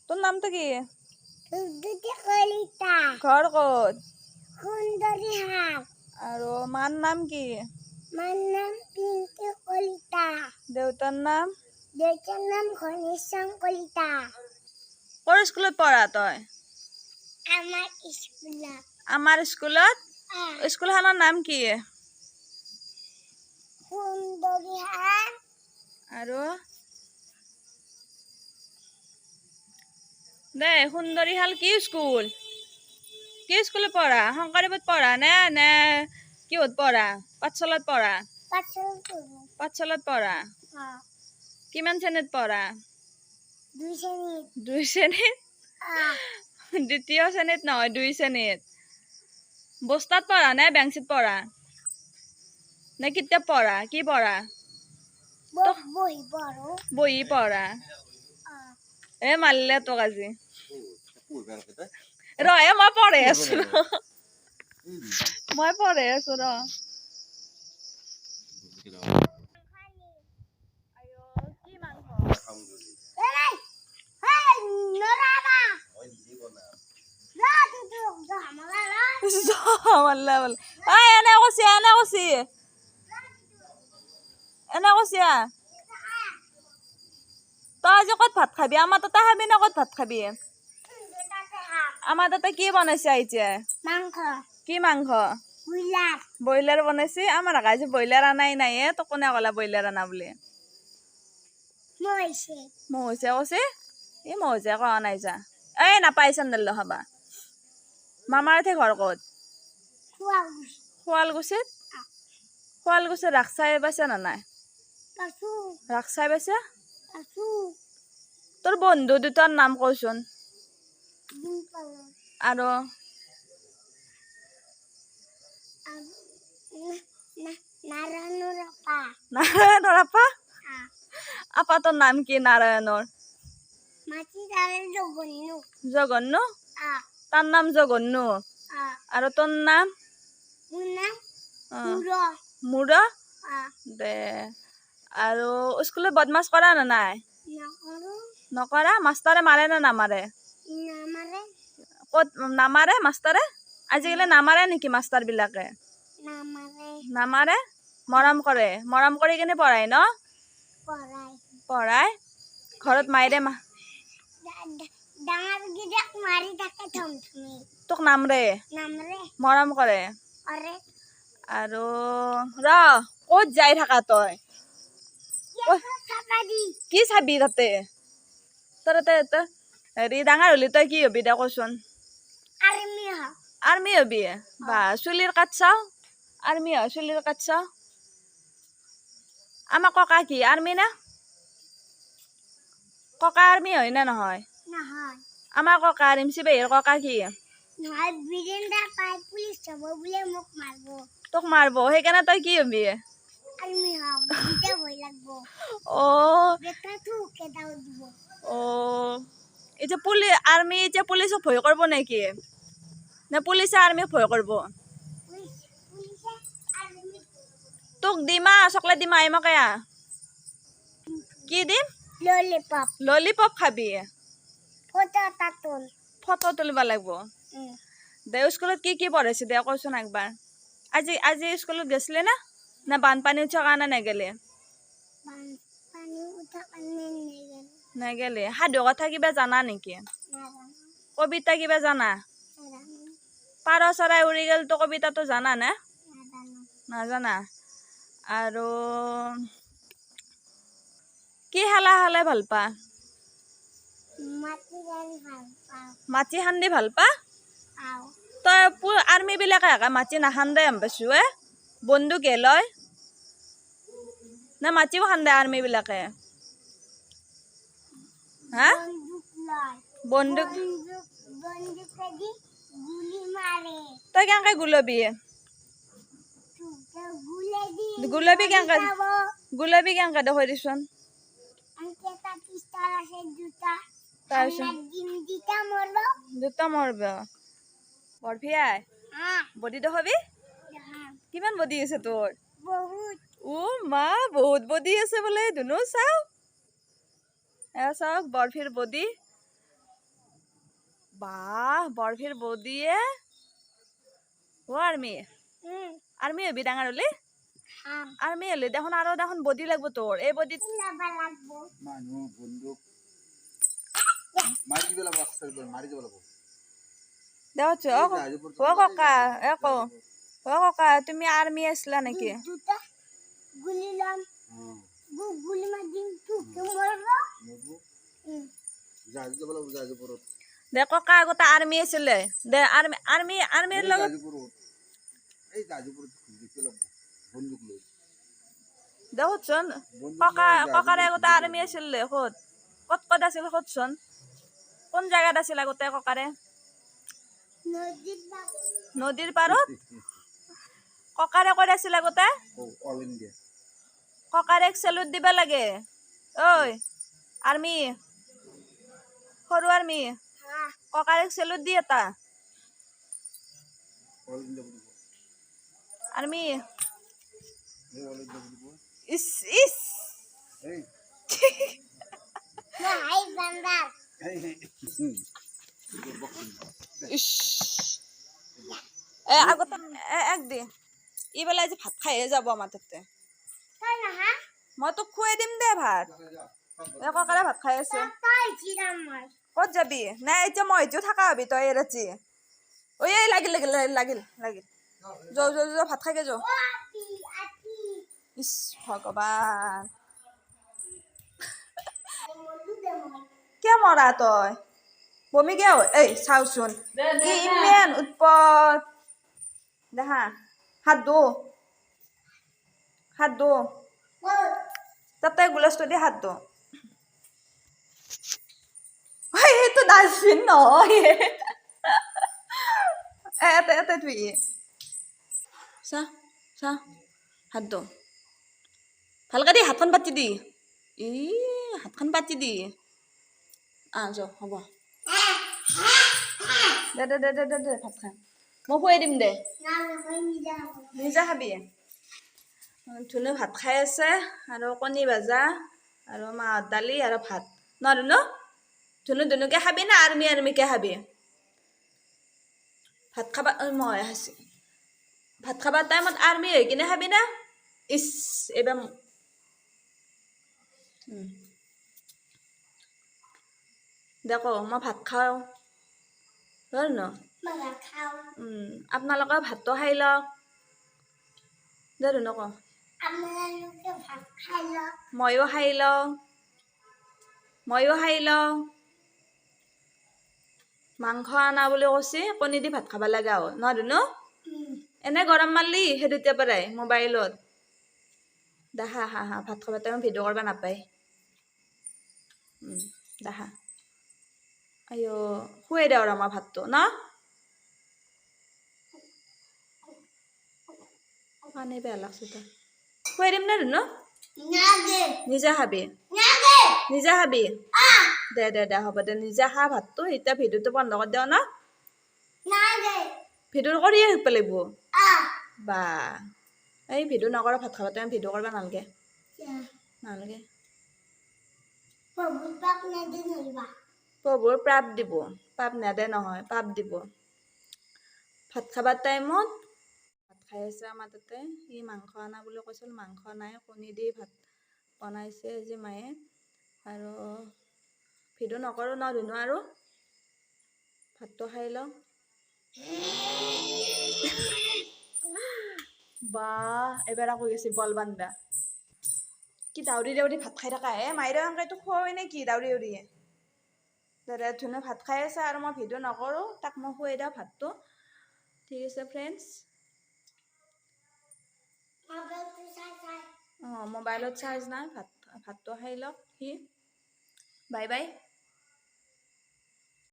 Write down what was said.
তোৰ নামটা কি? কলিতা ঘৰ কত? সুন্দৰী হাট আৰু মাৰ নাম কি? মাৰ নাম পিঙ্কি কলিতা দেউতাৰ নাম? দেউতাৰ নাম ঘনীশ্যাম কলিতা ক'ৰ স্কুলত পঢ়া তই? আমাৰ স্কুলত আমাৰ স্কুলত? স্কুলখনৰ নাম কি? সুন্দৰী হাট আৰু দে সুন্দৰীহাল কি স্কুল? কি স্কুলত পঢ়া? শংকৰদেৱত পঢ়া নে কিহত পঢ়া? পাঠশালাত পঢ়া? পাঠশালাত পঢ়া? কিমান শ্ৰেণীত পঢ়া? 2 শ্ৰেণীত 2 শ্ৰেণীত? দ্বিতীয় শ্ৰেণীত নহয় 2 শ্ৰেণীত। বস্তাত পঢ়া নে বেঞ্চিত পঢ়া? নে কিতাপ পঢ়া? কি পঢ়া? বহি পড়ো বহি পঢ়া? এ মাৰিলে তোক আজি। ৰ মই পঢ়ি আছো মই পঢ়ি আছো ৰ। কি মাংস? এনে কৈছি তই আজি ক'ত ভাত খাবি? আমাৰ তাতে খাবি না ক'ত ভাত খাবি? আমাৰ তাতে কি বনাইছে আহিছে? মাংস কি মাংস? ব্ৰইলাৰ ব্ৰইলাৰ বনাইছে? আমাৰ আজি ব্ৰইলাৰ আনাই নাই। তোক কোনে ক'লা ব্ৰইলাৰ আনা বুলি? মহৈছে কৈছে? এই মহৈছে কোৱা নাই যা। এই নাপাই চেণ্ডেল খাবা। মামাৰ ঘৰ ক'ত? শুৱালকুছিত? শুৱালকুছিত ৰাস চাই পাইছা না নাই? ৰাস চাই পাইছা? তোৰ বন্ধু দুটাৰ নাম কচোন। আৰু নাৰায়ণৰ আপা? আপা তোৰ নাম কি নাৰায়ণৰ? জগন্নু? তাৰ নাম জগন্নু? আৰু তোৰ নাম? মুৰ? দে আৰু স্কুলত বদমাছ কৰা না নাই? নকৰা? মাষ্টৰে মাৰে না নামাৰে? ক'ত নামাৰে মাষ্টৰে? আজিকালি নামাৰে নেকি মাষ্টাৰ বিলাকে? নামাৰে? মৰম কৰে? মৰম কৰি কিনে পঢ়াই ন? পঢ়াই? ঘৰত মাইৰে তোক নামৰে? মৰম কৰে? আৰু ৰ ক'ত যাই থাকা তই? কি চাবি তাতে? হেৰি ডাঙৰ হলি তই কি হবি দে কচোন? Army hobby? বা চুলিৰ কাট চাও? আৰ্মি হয় চুলিৰ কাট চাও? আমাৰ ককা কি আৰ্মি না? ককা আৰ্মি হয় না নহয়? আমাৰ ককা ৰিমচি বেহীৰ ককা কি? তোক মাৰব সেইকাৰণে তই কি হবি? এতিয়া আৰ্মি এতিয়া পুলিচক ভয় কৰিব নেকি? নে পুলিচে আৰ্মিক ভয় কৰিব? তোক দিমা চকলেট দিমা আহিমকে কি দিম? ললিপপ খাবি? ফটো তুলিব লাগিব? দে স্কুলত কি কি পঢ়াইছে দে কচোন একবাৰ। আজি স্কুলত গৈছিলে না? না বানপানী উঠা কাৰণে নেগেলে? নেগেলে? সাধু কথা কিবা জানা নেকি? কবিতা কিবা জানা? পাৰ চৰাই উৰি গেল তো কবিতাটো জানা নে? নাজানা? আৰু কি খেলা খেলে ভাল পা? মাটি খান্দি ভাল পা? তই আৰ্মি বিলাকে মাটি নাখান্দে পাইছো বন্দুক লয় না মাটিও খান্দে আৰ্মি বিলাকে? হা বন্দুক তই কেনেকে গুলবি? গুলবি কেনেকে দেখুৱাই দিচোন। দুটা মৰব বৰফিয়াই বডি দেখুৱাবি? কিমান বডি আছে তোৰ? ও মা বহুত বডি আছে বোলে। দুনো চাও চাওক বৰফিৰ বডি বাহ বৰফিৰ বৌদিয়ে ও আৰ্মি হবি ডাঙৰ হলি আৰ্মি হলি দেখোন আৰু দেখোন বডি লাগব তোৰ এই বডিত মানুহ বন্দুক মাৰি দিব লাগিব মাৰি দিব লাগিব দেখছ ও ককা ও ককা তুমি আৰ্মি আছিলা নেকি দুটা গুলি লাম গুলি মাৰ দিন তু কেমৰলো জাহাজ যাব লাগিব জাহাজৰ ওপৰত দে ককা আগতে আৰ্মি আছিলে দে আৰ্মিৰ লগত এই জাহাজৰ ওপৰত দিব লাগিব বন্দুক লৈ দেখোন ককাৰে আগতে আৰ্মি আছিল দে ক'ত আছিল সোধচোন কোন জাগাত আছিল আগতে ককাৰে নদীৰ পাৰত ককাৰে ক'ত আছিল আগতে অল ইণ্ডিয়া ককাৰেক চেলুট দিব লাগে ঐ আৰ্মি সৰু আৰ্মি ককাৰেক চেলুট দি এটা অল ইণ্ডিয়া দিব আৰ্মি এই অল ইণ্ডিয়া দিব ইস এই হাই বান্দাৰ ইস আগতে একদি ইবেলা আজি ভাত খাইহে যাব আমাৰ তাতে তাই না হা মই তোক খুৱাই দিম দে ভাত ককাৰে ভাত খাই আছে তাই জিরাম মার ক'ত যাবি নাই এতিয়া মই এতিয়াও থাকা হবি তই এৰাচি ঐ এই লাগিল যাও ভাত খাইকে যাও আতি আতি ইস ভগৱান মলু দে মই কিয় মৰা তই বমি কিয় হয় এই চাওচোন ইমান উৎপত দেখা হাত ধো তাতে গুলাছটো দি হাত ধো এইটো ডাষ্টবিন নহয় এতে তুই চা হাত ধো ভালকে দি হাতখন পাতি দি হাতখন পাতি দি যাও হ'ব দে ভাত খা মই খুৱাই দিম দে না না মই নিজাম নিজে খাবি ধুনু ভাত খাই আছে আৰু কণী ভাজা আৰু মাহৰ দালি আৰু ভাত ধুনুকে খাবি না আৰ্মিকে খাবি ভাত খাবা মই হাসি ভাত খাবা টাইমত আৰ্মি হৈ কিনে খাবি না ইস এইবাৰ দেখো মই ভাত খাওঁ হয় ন মাগা খাও আপোনালোকে ভাতটো খাই লওক দে নক আমালোকে ভাত খাইলো ময়ো খাই লওঁ মাংস আনা বুলি কৈছে কণী দি ভাত খাব লগা হ'ল নহয় ধুনু এনে গৰম মাৰলি সেই তেতিয়াৰ পৰাই মোবাইলত দেখা হা ভাত খাব টাইমত ভিডিঅ' কৰিব নাপায় দেখা আইঅ খুৱাই দে আৰু আমাৰ ভাতটো ন পানী বেয়া লাগছে তই খুৱাই দিম নে ধুনু নাগে নিজে খাবি দে হ'ব দে নিজে খা ভাতটো এতিয়া ভিডিঅ'টো বন্ধ কৰি দিওঁ ন নাগে ভিডিঅ' কৰিয়ে শিকিব লাগিব আ বা এই ভিডিঅ' নকৰ ভাত খাব টাইম ভিডিঅ' কৰিব নালাগে বাবু পাক না দে নইবা প্ৰভুৰ পাপ দিব পাপ নেদে নহয় পাপ দিব ভাত খাবাৰ টাইমত ভাত খাই আছে আমাৰ তাতে ই মাংস আনা বুলি কৈছিল মাংস নাই কণী দি ভাত বনাইছে আজি মায়ে আৰু ভিডিঅ' নকৰোঁ ন ধুনু আৰু ভাতটো খাই লওঁ বা এবাৰ আকৌ গেছি বল বান্ধা কি দাউৰি ভাত খাই থাকা মায়েৰে এনেকৈ খোৱাই নে কি দাউৰি দে ধুনু ভাত খাই আছে আৰু মই ভিডিঅ' নকৰোঁ তাক মই খুৱাই দিওঁ ভাতটো ঠিক আছে ফ্ৰেণ্ডছ মোবাইলত চাৰ্জ নাই ভাতটো খাই লওক সি বাই